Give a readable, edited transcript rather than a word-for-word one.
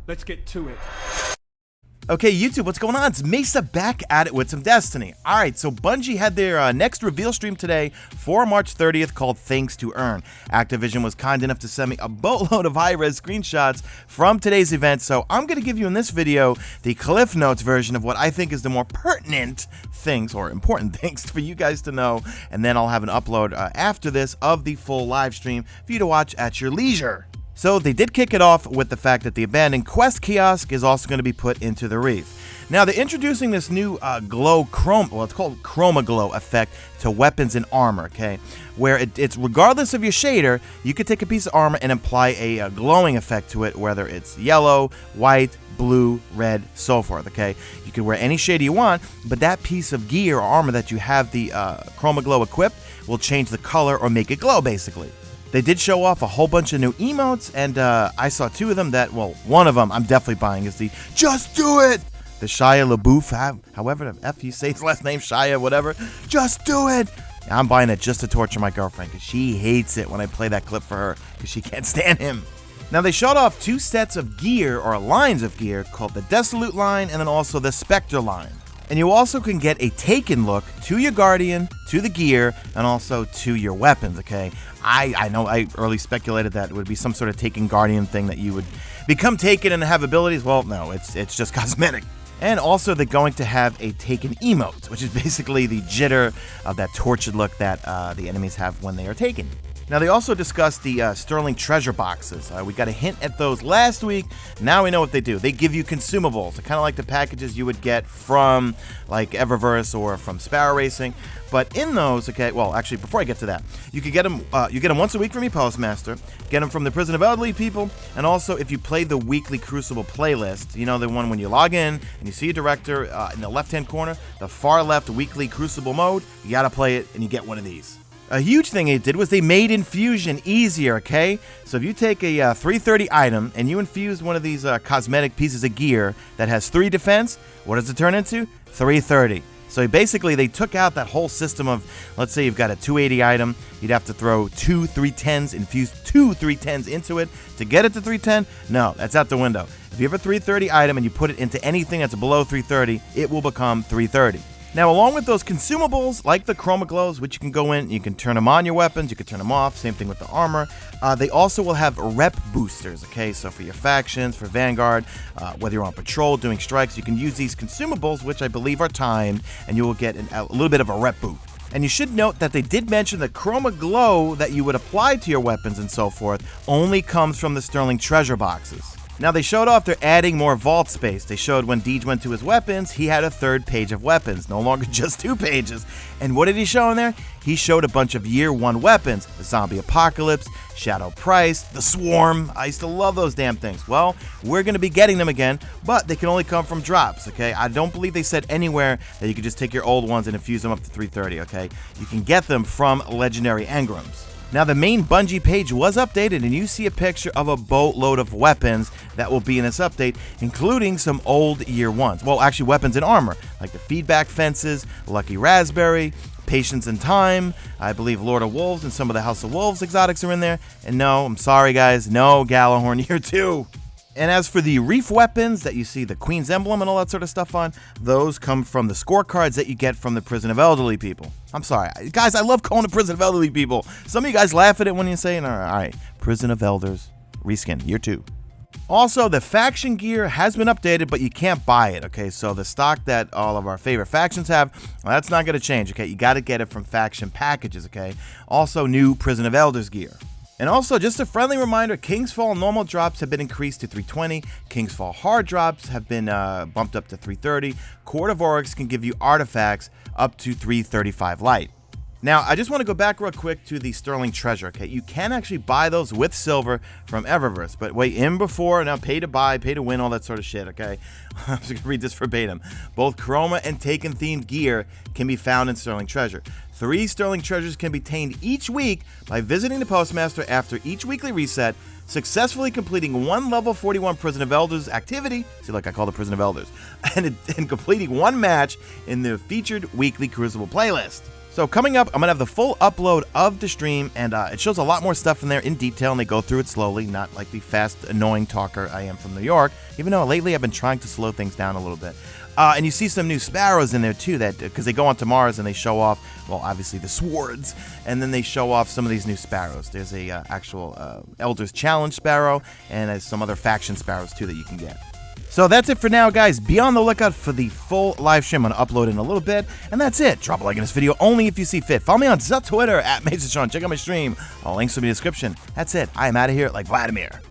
Let's get to it. Okay, YouTube, what's going on? It's Mesa back at it with some Destiny. Alright, so Bungie had their next reveal stream today for March 30th called Things to Earn. Activision was kind enough to send me a boatload of high-res screenshots from today's event, so I'm going to give you in this video the Cliff Notes version of what I think is the more pertinent things, or important things for you guys to know, and then I'll have an upload after this of the full live stream for you to watch at your leisure. So they did kick it off with the fact that the abandoned quest kiosk is also going to be put into the reef. Now they're introducing this new glow chroma, well, it's called chroma glow effect to weapons and armor, okay? Where it's regardless of your shader, you could take a piece of armor and apply a glowing effect to it, whether it's yellow, white, blue, red, so forth, okay? You can wear any shade you want, but that piece of gear or armor that you have the chroma glow equipped will change the color or make it glow, basically. They did show off a whole bunch of new emotes, and I saw two of them that, well, one of them I'm definitely buying is the Just Do It! The Shia LaBeouf, however the F you say his last name, Shia, whatever. Just do it! I'm buying it just to torture my girlfriend, because she hates it when I play that clip for her, because she can't stand him. Now, they showed off two sets of gear, or lines of gear, called the Dissolute line, and then also the Spectre line. And you also can get a Taken look to your Guardian, to the gear, and also to your weapons, okay? I know I early speculated that it would be some sort of Taken Guardian thing that you would become Taken and have abilities. Well, no, it's just cosmetic. And also they're going to have a Taken emote, which is basically the jitter of that tortured look that the enemies have when they are taken. Now, they also discussed the Sterling treasure boxes. We got a hint at those last week. Now we know what they do. They give you consumables. They're kind of like the packages you would get from, like, Eververse or from Sparrow Racing. But in those, okay, well, actually, before I get to that, you could get them. You get them once a week from your postmaster. Get them from the Prison of Elderly People, and also if you play the weekly Crucible playlist, you know, the one when you log in and you see a director in the left-hand corner, the far left weekly Crucible mode. You gotta play it, and you get one of these. A huge thing they did was they made Infusion easier, okay? So if you take a 330 item and you infuse one of these cosmetic pieces of gear that has 3 defense, what does it turn into? 330. So basically they took out that whole system of, let's say you've got a 280 item, you'd have to throw 2 310s, infuse 2 310s into it to get it to 310. No, that's out the window. If you have a 330 item and you put it into anything that's below 330, it will become 330. Now, along with those consumables, like the Chroma Glows, which you can go in, you can turn them on your weapons, you can turn them off, same thing with the armor. They also will have rep boosters, okay? So for your factions, for Vanguard, whether you're on patrol, doing strikes, you can use these consumables, which I believe are timed, and you will get a little bit of a rep boost. And you should note that they did mention the Chroma Glow that you would apply to your weapons and so forth only comes from the Sterling treasure boxes. Now, they showed off they're adding more vault space. They showed when Deej went to his weapons, he had a 3rd page of weapons, no longer just 2 pages. And what did he show in there? He showed a bunch of Year 1 weapons, the Zombie Apocalypse, Shadow Price, the Swarm. I used to love those damn things. Well, we're going to be getting them again, but they can only come from drops, okay? I don't believe they said anywhere that you could just take your old ones and infuse them up to 330, okay? You can get them from Legendary Engrams. Now, the main Bungie page was updated, and you see a picture of a boatload of weapons that will be in this update, including some old Year 1s. Well, actually, weapons and armor, like the Feedback Fences, Lucky Raspberry, Patience and Time, I believe Lord of Wolves and some of the House of Wolves exotics are in there. And no, I'm sorry, guys, no Galahorn Year 2. And as for the reef weapons that you see the Queen's Emblem and all that sort of stuff on, those come from the scorecards that you get from the Prison of Elderly People. I'm sorry. Guys, I love calling the Prison of Elderly People. Some of you guys laugh at it when you say it. All right, Prison of Elders, reskin, Year 2. Also, the faction gear has been updated, but you can't buy it, okay? So the stock that all of our favorite factions have, well, that's not going to change, okay? You got to get it from faction packages, okay? Also, new Prison of Elders gear. And also, just a friendly reminder, King's Fall normal drops have been increased to 320. King's Fall hard drops have been bumped up to 330. Court of Oryx can give you artifacts up to 335 light. Now, I just want to go back real quick to the Sterling Treasure, okay? You can actually buy those with silver from Eververse, but wait, in before, now pay to buy, pay to win, all that sort of shit, okay? I'm just going to read this verbatim. Both Chroma and Taken-themed gear can be found in Sterling Treasure. 3 Sterling Treasures can be obtained each week by visiting the Postmaster after each weekly reset, successfully completing 1 level 41 Prison of Elders activity, see, like I call the Prison of Elders, and completing 1 match in the featured weekly Crucible playlist. So coming up, I'm going to have the full upload of the stream, and it shows a lot more stuff in there in detail, and they go through it slowly, not like the fast, annoying talker I am from New York, even though lately I've been trying to slow things down a little bit. And you see some new sparrows in there too, that because they go onto Mars and they show off, well, obviously the swords, and then they show off some of these new sparrows. There's a actual Elders Challenge sparrow, and there's some other faction sparrows too that you can get. So that's it for now, guys. Be on the lookout for the full live stream. I'm going to upload in a little bit. And that's it. Drop a like in this video only if you see fit. Follow me on Twitter at Mesa. Check out my stream. All links will be in the description. That's it. I am out of here like Vladimir.